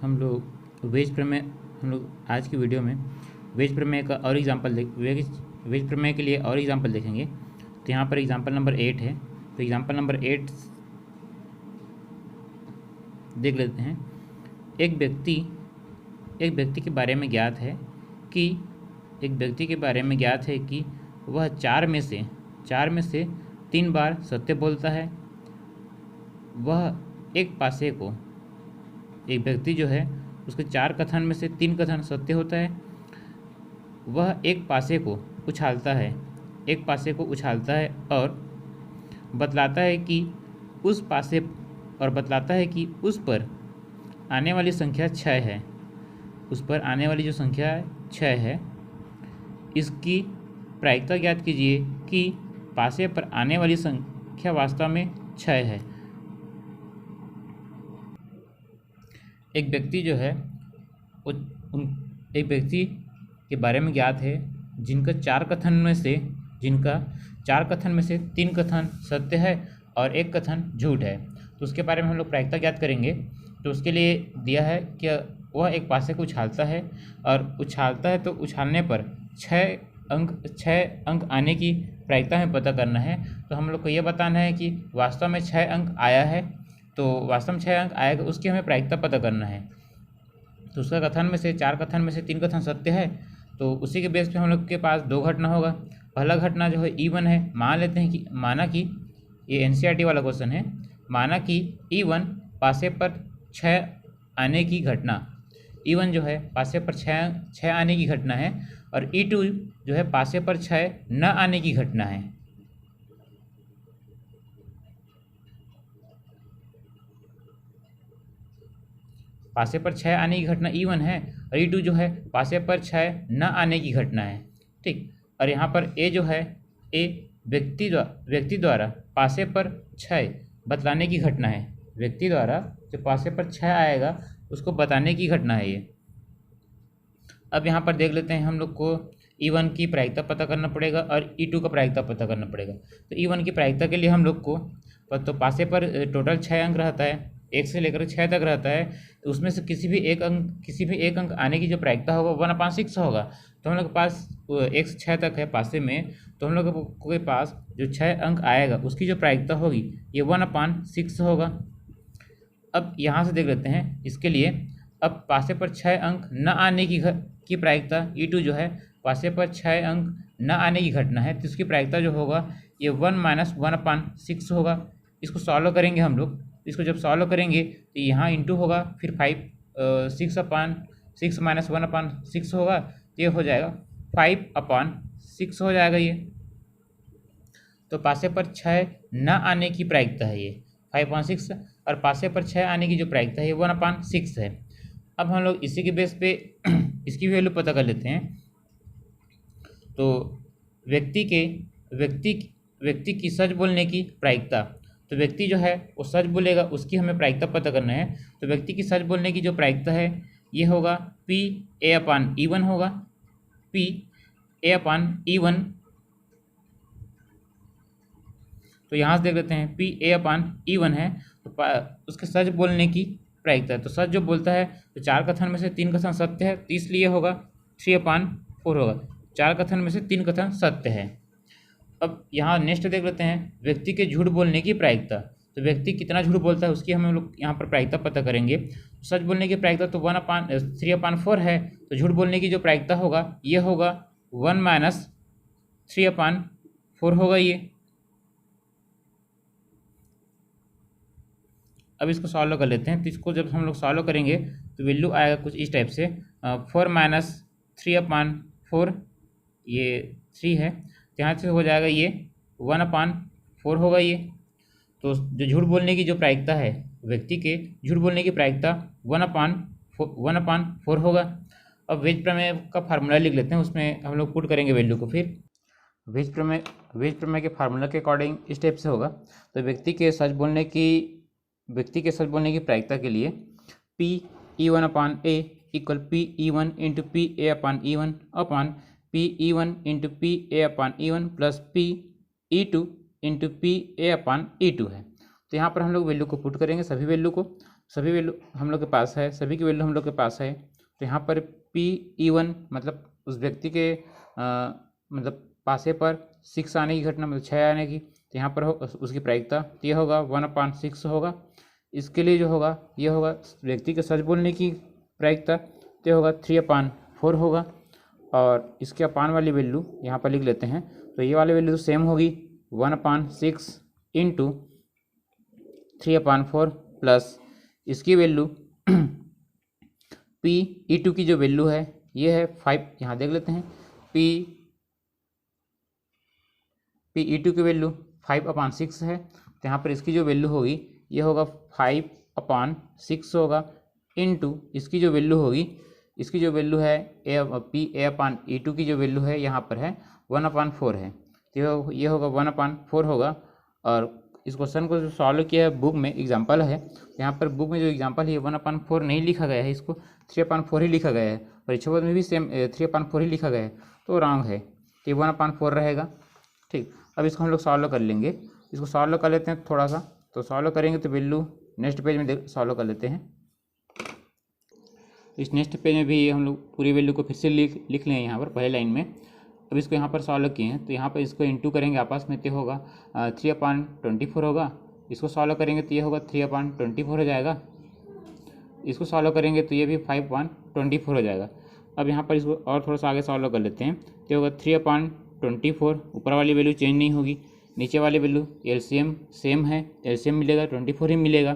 हम लोग आज की वीडियो में वेज प्रमेय का और एग्जांपल वेज प्रमेय के लिए और एग्जांपल देखेंगे। तो यहाँ पर एग्जांपल नंबर 8 है। तो एग्जांपल नंबर 8 देख लेते हैं। एक व्यक्ति के बारे में ज्ञात है कि वह चार में से 3 बार सत्य बोलता है। एक व्यक्ति जो है उसके 4 कथन में से 3 कथन सत्य होता है। वह एक पासे को उछालता है और बतलाता है कि उस पर आने वाली संख्या 6 है। उस पर आने वाली जो संख्या 6 है, इसकी प्रायिकता ज्ञात कीजिए कि पासे पर आने वाली संख्या वास्तव में 6 है। एक व्यक्ति के बारे में ज्ञात है जिनका 4 कथन में से 3 कथन सत्य है और 1 कथन झूठ है। तो उसके बारे में हम लोग प्रायिकता ज्ञात करेंगे। तो उसके लिए दिया है कि वह एक पासे को उछालता है तो उछालने पर 6 अंक आने की प्रायिकता हमें पता करना है। तो हम लोग को यह बताना है कि वास्तव में 6 अंक आया है। तो वास्तव में 6 अंक आएगा, उसकी हमें प्रायिकता पता करना है। तो उसका 4 कथन में से 3 कथन सत्य है। तो उसी के बेस पे हम लोग के पास 2 घटना होगा। पहला घटना जो है E1 है। माना कि ये NCERT वाला क्वेश्चन है। माना कि E1 पासे पर 6 आने की घटना, E1 जो है पासे पर 6 आने की घटना है, और E2 जो है पासे पर 6 न आने की घटना है। पासे पर 6 आने की घटना E1 है और E2 जो है पासे पर 6 न आने की घटना है। ठीक। और यहाँ पर A जो है, A व्यक्ति द्वारा पासे पर 6 बतलाने की घटना है। व्यक्ति द्वारा जो पासे पर 6 आएगा उसको बताने की घटना है ये। अब यहाँ पर देख लेते हैं, हम लोग को E1 की प्रायिकता पता करना पड़ेगा और E2 का प्रायिकता पता करना पड़ेगा। तो E1 की प्रायिकता के लिए हम लोग को तो पासे पर टोटल 6 अंक रहता है, 1 से लेकर 6 तक रहता है। तो उसमें से किसी भी एक अंक आने की जो प्रायिकता होगा 1/6 होगा। तो हम लोग के पास 1 से 6 तक है पासे में। तो हम लोग के पास जो 6 अंक आएगा उसकी जो प्रायिकता होगी ये 1/6 होगा। अब यहाँ से देख लेते हैं इसके लिए। अब पासे पर 6 अंक न आने की प्रायिकता E2 जो है पासे पर 6 अंक न आने की घटना है, तो इसकी प्रायिकता जो होगा ये 1 - 1/6 होगा। इसको सॉल्व करेंगे हम लोग। इसको जब सॉल्व करेंगे तो यहाँ इंटू होगा, फिर 6 - 1/6 होगा। तो ये हो जाएगा 5/6 हो जाएगा ये। तो पासे पर 6 न आने की प्रायिकता है ये 5/6, और पासे पर 6 आने की जो प्रायिकता है ये 1/6 है। अब हम लोग इसी के बेस पे इसकी वैल्यू पता कर लेते हैं। तो व्यक्ति की सच बोलने की प्रायिकता, तो व्यक्ति जो है वो सच बोलेगा, उसकी हमें प्रायिकता पता करना है। तो व्यक्ति की सच बोलने की जो प्रायिकता है ये होगा PA/E1 होगा। PA/E1। तो यहाँ से देख लेते हैं PA/E1 है। तो उसके सच बोलने की प्रायिकता है। तो सच जो बोलता है तो 4 कथन में से 3 कथन सत्य है, तो इसलिए होगा 3/4 होगा। 4 कथन में से 3 कथन सत्य है। अब यहाँ नेक्स्ट देख लेते हैं व्यक्ति के झूठ बोलने की प्रायिकता। तो व्यक्ति कितना झूठ बोलता है उसकी हम लोग यहाँ पर प्रायिकता पता करेंगे। सच बोलने की प्रायिकता तो 3/4 है। तो झूठ बोलने की जो प्रायिकता होगा ये होगा 1 - 3/4 होगा ये। अब इसको सॉल्व कर लेते हैं। तो इसको जब हम लोग सॉल्व करेंगे तो वैल्यू आएगा कुछ इस टाइप से 4 - 3/4, ये 3 है। तो यहाँ से हो जाएगा ये 1/4 होगा ये। तो जो झूठ बोलने की जो प्रायिकता है, व्यक्ति के झूठ बोलने की प्रायिकता 1/4 होगा। अब वेज प्रमेय का फार्मूला लिख लेते हैं, उसमें हम लोग पुट करेंगे वैल्यू को। फिर वेज प्रमेय के फार्मूला के अकॉर्डिंग इस टाइप से होगा। तो व्यक्ति के सच बोलने की प्रायिकता के लिए PE1/A इक्वल PE1 × PA/E1 अपन PE1 × PA/E1 plus PE2 × PA/E2 है। तो यहाँ पर हम लोग वैल्यू को पुट करेंगे, सभी वैल्यू को। सभी वैल्यू हम लोग के पास है, सभी की वैल्यू हम लोग के पास है। तो यहाँ पर P(E1) मतलब उस व्यक्ति के मतलब पासे पर 6 आने की घटना, मतलब 6 आने की, तो यहाँ पर उसकी प्रायिकता, तो ये होगा 1/6 होगा। इसके लिए जो होगा ये होगा व्यक्ति के सच बोलने की प्रायिकता, तो ये होगा 3/4 होगा। और इसके अपान वाली वैल्यू यहाँ पर लिख लेते हैं, तो ये वाली वैल्यू तो सेम होगी 1/6 इंटू 3/4 प्लस इसकी वैल्यू P(E2) की जो वैल्यू है ये है 5, यहाँ देख लेते हैं। P(E2) की वैल्यू 5/6 है, तो यहाँ पर इसकी जो वैल्यू होगी ये होगा 5/6 होगा इंटू इसकी जो वैल्यू होगी, इसकी जो वैल्यू है P(A)/E2 की जो वैल्यू है यहाँ पर है 1/4 है, तो ये होगा 1/4 होगा। और इस क्वेश्चन को जो सॉल्व किया है बुक में एग्जाम्पल है, यहाँ पर बुक में जो एग्जाम्पल है 1/4 नहीं लिखा गया है, इसको 3/4 ही लिखा गया है। परीक्षा बोर्ड में भी सेम 3/4 ही लिखा गया है, तो रॉन्ग है, तो ये 1/4 रहेगा। ठीक, अब इसको हम लोग सॉल्व कर लेंगे। इसको सॉल्व कर लेते हैं थोड़ा सा, तो सॉल्व करेंगे तो वैल्यू नेक्स्ट पेज में सॉल्व कर लेते हैं। इस नेक्स्ट पेज में भी हम लोग पूरी वैल्यू को फिर से लिख लें यहाँ पर पहले लाइन में। अब इसको यहाँ पर सॉल्व किए हैं, तो यहाँ पर इसको इंटू करेंगे आपस में, तो होगा 3/24 होगा। इसको सॉल्व करेंगे तो ये होगा 3/24 हो जाएगा। इसको सॉल्व करेंगे तो ये भी 5/24 हो जाएगा। अब यहाँ पर इसको और थोड़ा सा आगे सॉल्व कर लेते हैं, तो होगा 3/24, ऊपर वाली वैल्यू चेंज नहीं होगी, नीचे वाली वैल्यू एलसीएम सेम है, एलसीएम मिलेगा 24 ही मिलेगा।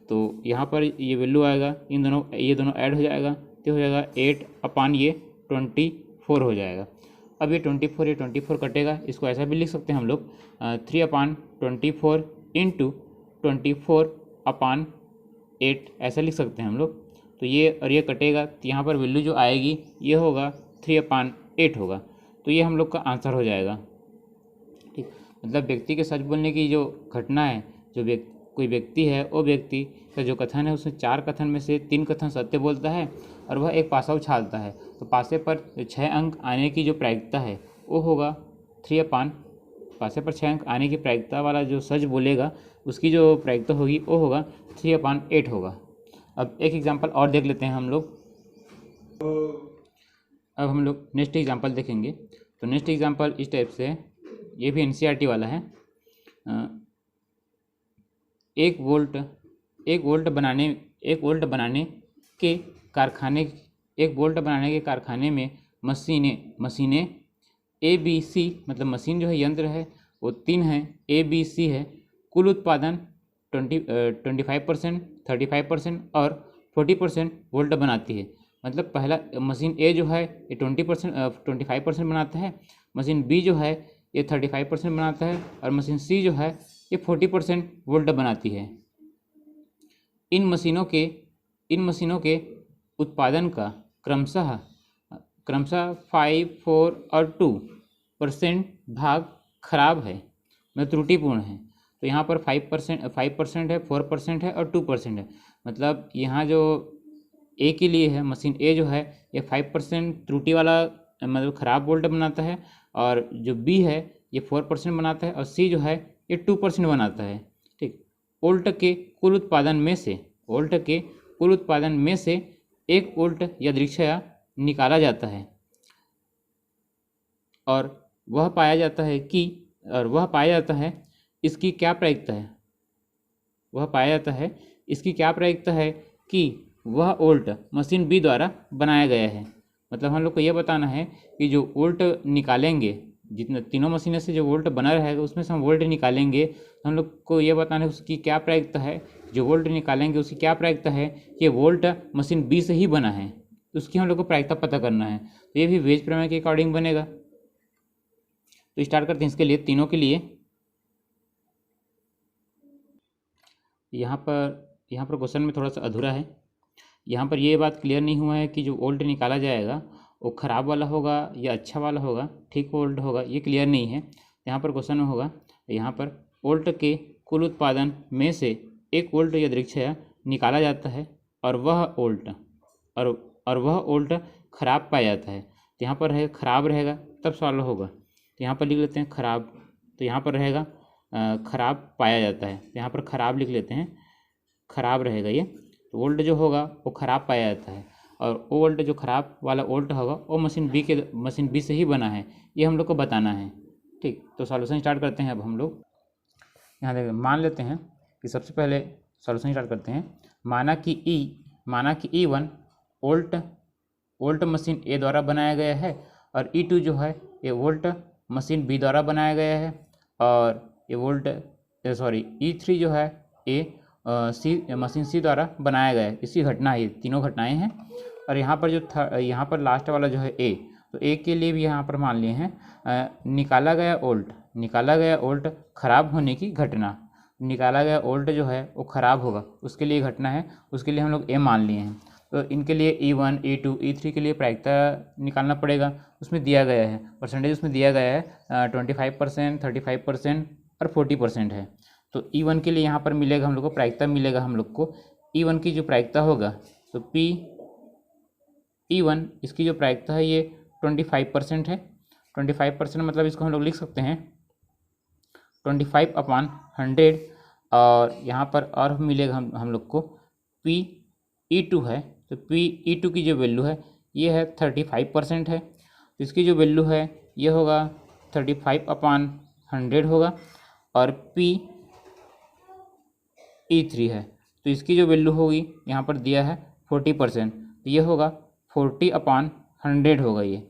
तो यहाँ पर ये वैल्यू आएगा, ये दोनों ऐड हो जाएगा, तो हो जाएगा 8/24 हो जाएगा। अब ये 24 कटेगा, इसको ऐसा भी लिख सकते हैं हम लोग 3/24 इंटू 24/8 ऐसा लिख सकते हैं हम लोग। तो ये और ये कटेगा, तो यहाँ पर वैल्यू जो आएगी ये होगा 3/8 होगा, तो ये हम लोग का आंसर हो जाएगा। ठीक, मतलब व्यक्ति के सच बोलने की जो घटना है, जो कोई व्यक्ति है, वो व्यक्ति का जो कथन है उसमें 4 कथन में से 3 कथन सत्य बोलता है और वह एक पासा उछालता है, तो पासे पर 6 अंक आने की जो प्रायिकता है वो होगा पासे पर 6 अंक आने की प्रायिकता वाला जो सच बोलेगा उसकी जो प्रायिकता होगी वो होगा 3/8 होगा। अब एक एग्जाम्पल और देख लेते हैं हम लोग। अब हम लोग नेक्स्ट एग्जाम्पल देखेंगे, तो नेक्स्ट एग्जाम्पल इस टाइप से है, ये भी एनसीईआरटी वाला है। 1 वोल्ट बनाने के कारखाने में मशीनें ABC, मतलब मशीन जो है यंत्र है वो 3 है, ABC है। कुल उत्पादन 25%, 35% और 40% वोल्ट बनाती है। मतलब पहला मशीन A जो है ये 25% बनाता है, मशीन B जो है ये 35% बनाता है और मशीन C जो है ये 40% वोल्ट बनाती है। इन मशीनों के उत्पादन का क्रमशः 5, 4 और 2% भाग खराब है, मतलब त्रुटिपूर्ण है। तो यहाँ पर 5% है, 4% है और 2% है। मतलब यहाँ जो A के लिए है, मशीन A जो है ये 5% त्रुटि वाला मतलब खराब वोल्ट बनाता है, और जो B है ये 4% बनाता है, और C जो है ये 2% बनाता है। ठीक, वोल्ट के कुल उत्पादन में से 1 वोल्ट यादृच्छया निकाला जाता है और वह पाया जाता है इसकी क्या प्रायिकता है कि वह वोल्ट मशीन बी द्वारा बनाया गया है। मतलब हम लोग को यह बताना है कि जो वोल्ट निकालेंगे, जितना तीनों मशीनों से जो वोल्ट बना रहेगा उसमें से हम वोल्ट निकालेंगे, तो हम लोग को यह बताना है उसकी क्या प्रायिकता है, जो वोल्ट निकालेंगे उसकी क्या प्रायिकता है कि वोल्ट मशीन बी से ही बना है, उसकी हम लोग को प्रायिकता पता करना है। तो ये भी वेज प्रमेय के अकॉर्डिंग बनेगा। तो स्टार्ट करते हैं इसके लिए, तीनों के लिए। यहाँ पर क्वेश्चन में थोड़ा सा अधूरा है। यहाँ पर ये बात क्लियर नहीं हुआ है कि जो वोल्ट निकाला जाएगा वो ख़राब वाला होगा या अच्छा वाला होगा, ठीक वोल्ट होगा, ये क्लियर नहीं है। यहाँ पर क्वेश्चन में होगा, यहाँ पर वोल्ट के कुल उत्पादन में से 1 वोल्ट यादृच्छया निकाला जाता है और वह वोल्ट खराब पाया जाता है। तो यहाँ पर है खराब रहेगा तब सॉल्व होगा, तो यहाँ पर लिख लेते हैं खराब। तो यहाँ पर रहेगा खराब पाया जाता है, तो यहाँ पर खराब लिख लेते हैं। ख़राब रहेगा ये, तो वोल्ट जो होगा वो ख़राब पाया जाता है, और वो वोल्ट जो ख़राब वाला वोल्ट होगा वो मशीन बी से ही बना है, ये हम लोग को बताना है। ठीक, तो सॉल्यूशन स्टार्ट करते हैं। अब हम लोग यहाँ देखिए मान लेते हैं कि सबसे पहले सॉल्यूशन स्टार्ट करते हैं। माना कि E1 वोल्ट मशीन ए द्वारा बनाया गया है, और E2 जो है ये वोल्ट मशीन बी द्वारा बनाया गया है, और ये E3 जो है ये मशीन सी द्वारा बनाया गया है। इसकी घटना है, ये तीनों घटनाएं हैं। और यहाँ पर यहाँ पर लास्ट वाला जो है ए, तो ए के लिए भी यहाँ पर मान लिए हैं निकाला गया वोल्ट खराब होने की घटना। निकाला गया वोल्ट जो है वो खराब होगा, उसके लिए घटना है, उसके लिए हम लोग ए मान लिए हैं। तो इनके लिए E1, E2, E3 के लिए प्रायिकता निकालना पड़ेगा। उसमें दिया गया है परसेंटेज, उसमें दिया गया है 25%, 35% और 40% है। तो E1 के लिए यहाँ पर मिलेगा हम लोग को प्रायिकता, मिलेगा हम लोग को E1 की जो प्रायिकता होगा, तो E1 इसकी जो प्रायिकता है ये 25% है। 25% मतलब इसको हम लोग लिख सकते हैं 25/100, और यहाँ पर और मिलेगा हम लोग को E2 है, तो E2 की जो वैल्यू है ये है 35% है, तो इसकी जो वैल्यू है ये होगा 35/100 होगा। और E3 है, तो इसकी जो वैल्यू होगी यहाँ पर दिया है 40%, तो ये होगा 40/100 होगा ये।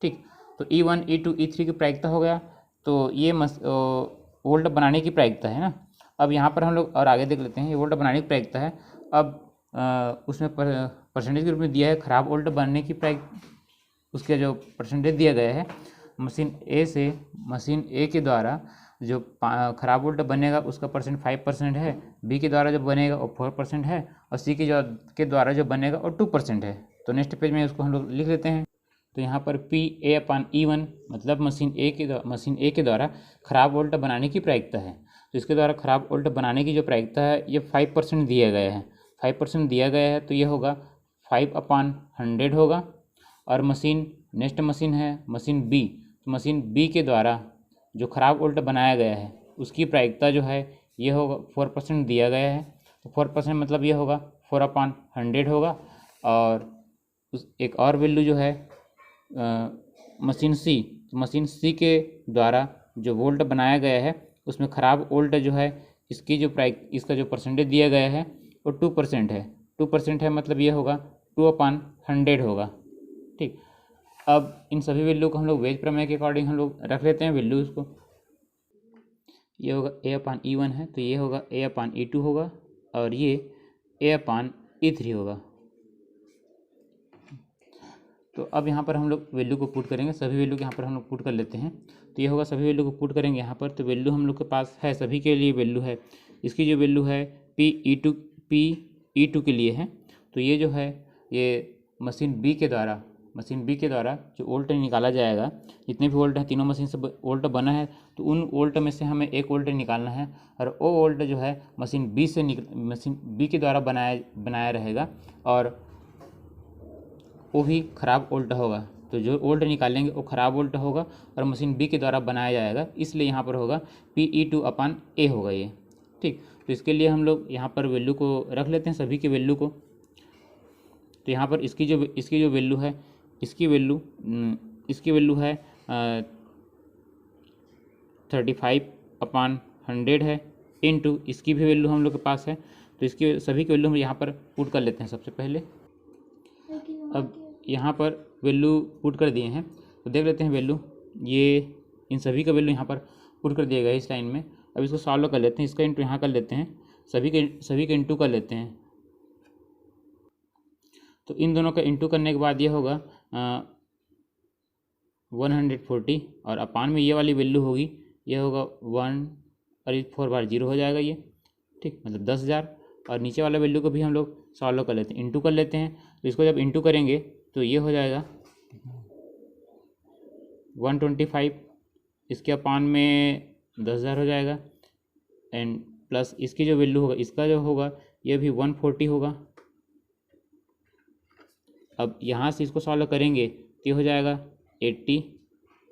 ठीक, तो E1, E2, E3 की प्रायिकता हो गया, तो ये वोल्ट बनाने की प्रायिकता है ना। अब यहाँ पर हम लोग और आगे देख लेते हैं, ये वोल्ट बनाने की प्रायिकता है। अब उसमें परसेंटेज के रूप में दिया है खराब वोल्ट बनने की उसके जो परसेंटेज दिया गया है, मशीन ए से मशीन ए के द्वारा जो खराब वोल्ट बनेगा उसका परसेंट 5% है, बी के द्वारा जो बनेगा वो 4% है, और सी के द्वारा जो बनेगा वो 2% है। तो नेक्स्ट पेज में उसको हम लोग लिख लेते हैं। तो यहाँ पर PA/E1 मतलब मशीन ए के द्वारा खराब वोल्ट बनाने की प्रायिकता है। तो इसके द्वारा खराब वोल्ट बनाने की जो प्रायिकता है ये 5% दिया गया है, 5% दिया गया है, तो ये होगा 5/100 होगा। और नेक्स्ट मशीन है मशीन बी, तो मशीन बी के द्वारा जो खराब वोल्ट बनाया गया है उसकी प्रायिकता जो है ये होगा 4% दिया गया है, तो 4% मतलब ये होगा 4/100 होगा। और एक और वैल्यू जो है मशीन सी के द्वारा जो वोल्ट बनाया गया है उसमें खराब वोल्ट जो है इसका जो परसेंटेज दिया गया है वो 2% है। 2% है मतलब ये होगा 2/100 होगा। ठीक, अब इन सभी वैल्यू को हम लोग वेज प्रमेय के अकॉर्डिंग हम लोग रख लेते हैं वैल्यूज़ को। ये होगा A/E1 है, तो ये होगा A/E2 होगा, और ये A/E3 होगा। तो अब यहाँ पर हम लोग वैल्यू को पुट करेंगे, सभी वैल्यू को यहाँ पर हम लोग पुट कर लेते हैं। तो ये होगा सभी वैल्यू को पुट करेंगे यहाँ पर, तो वैल्यू हम लोग के पास है, सभी के लिए वैल्यू है। इसकी जो वैल्यू है PE2 के लिए है, तो ये जो है ये मशीन बी के द्वारा जो वोल्ट निकाला जाएगा, जितने भी वोल्ट हैं तीनों मशीन से वोल्ट बना है, तो उन वोल्ट में से हमें एक वोल्ट निकालना है, और वो वोल्ट जो है मशीन बी के द्वारा बनाया रहेगा, और वो भी खराब वोल्ट होगा। तो जो वोल्ट निकालेंगे वो खराब वोल्ट होगा और मशीन बी के द्वारा बनाया जाएगा, इसलिए यहाँ पर होगा PE2/A होगा ये। ठीक, तो इसके लिए हम लोग यहाँ पर वैल्यू को रख लेते हैं, सभी की वैल्यू को। तो यहाँ पर इसकी जो वैल्यू है, इसकी वैल्यू है 35/100 है, इनटू इसकी भी वैल्यू हम लोग के पास है। तो इसकी सभी की वैल्यू हम यहाँ पर पुट कर लेते हैं सबसे पहले। अब यहाँ पर वैल्यू पुट कर दिए हैं, तो देख लेते हैं वैल्यू, ये इन सभी का वैल्यू यहाँ पर पुट कर दिया गया है इस लाइन में। अब इसको सॉल्व कर लेते हैं, इसका इंटू यहाँ कर लेते हैं, सभी के इंटू कर लेते हैं। तो इन दोनों का इंटू करने के बाद ये होगा 140, और अपान में ये वाली वैल्यू होगी, ये होगा 1 और 4 बार 0 हो जाएगा ये। ठीक, मतलब 10,000। और नीचे वाला वैल्यू को भी हम लोग सॉल्व कर लेते हैं, इंटू कर लेते हैं। तो इसको जब इंटू करेंगे तो ये हो जाएगा 125, इसके अपान में 10,000 हो जाएगा, एंड प्लस इसकी जो वैल्यू होगा, इसका जो होगा ये भी 140 होगा। अब यहाँ से इसको सॉल्व करेंगे तो ये हो जाएगा 80,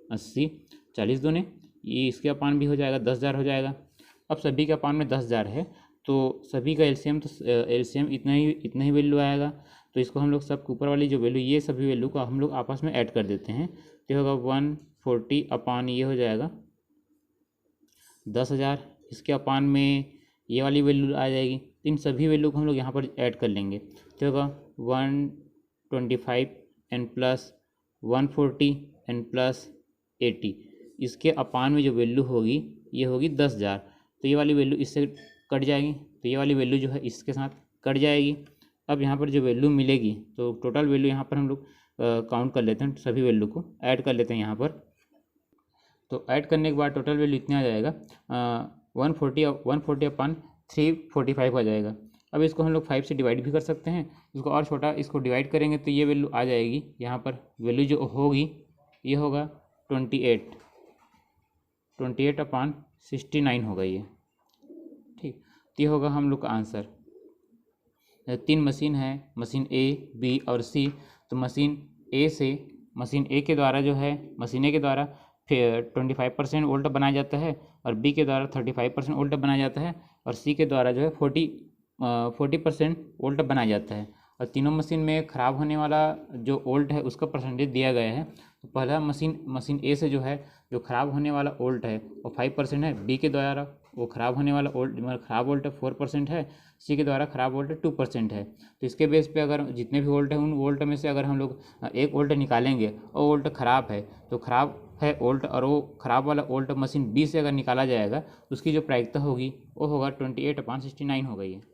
80, 40 दूने, ये इसके अपान भी हो जाएगा 10,000 हो जाएगा। अब सभी के अपान में 10,000 है, तो सभी का एलसीएम इतना ही वैल्यू आएगा। तो इसको हम लोग सब ऊपर वाली जो वैल्यू, ये सभी वैल्यू को हम लोग आपस में ऐड कर देते हैं। तो होगा 140 अपान ये हो जाएगा 10,000, इसके अपान में ये वाली वैल्यू आ जाएगी। तो इन सभी वैल्यू को हम लोग यहाँ पर ऐड कर लेंगे। तो होगा 125 एन प्लस 140 एन प्लस 80, इसके अपान में जो वैल्यू होगी ये होगी 10,000। तो ये वाली वैल्यू इससे कट जाएगी, तो ये वाली वैल्यू जो है इसके साथ कट जाएगी। अब यहाँ पर जो वैल्यू मिलेगी, तो टोटल वैल्यू यहाँ पर हम लोग काउंट कर लेते हैं, सभी वैल्यू को ऐड कर लेते हैं यहाँ पर। तो ऐड करने के बाद टोटल वैल्यू इतना आ जाएगा 140 अपान 345 आ जाएगा। अब इसको हम लोग 5 से डिवाइड भी कर सकते हैं, इसको और छोटा इसको डिवाइड करेंगे तो ये वैल्यू आ जाएगी। यहाँ पर वैल्यू जो होगी ये होगा 28 अपान 69 होगा ये, ठीक। तो ये होगा हम लोग का आंसर। 3 मशीन है, मशीन ए, बी और सी। तो मशीन ए के द्वारा जो है, मशीन ए के द्वारा फिर 25% वोल्ट बनाया जाता है, और बी के द्वारा 35% वोल्ट बनाया जाता है, और सी के द्वारा जो है 40% वोल्ट बनाया जाता है। और तीनों मशीन में ख़राब होने वाला जो वोल्ट है उसका परसेंटेज दिया गया है। तो पहला मशीन ए से जो है जो ख़राब होने वाला वोल्ट है वो 5% है, बी के द्वारा वो ख़राब होने वाला वोल्ट ख़राब वोल्ट 4% है, सी के द्वारा ख़राब वोल्ट 2% है। तो इसके बेस पे अगर जितने भी वोल्ट है उन वोल्ट में से अगर हम लोग एक वोल्ट निकालेंगे और वोल्ट ख़राब है, तो ख़राब है वोल्ट और वो ख़राब वाला वोल्ट मशीन बी से अगर निकाला जाएगा तो उसकी जो प्रायिकता होगी वो होगा 28/69 हो गई है।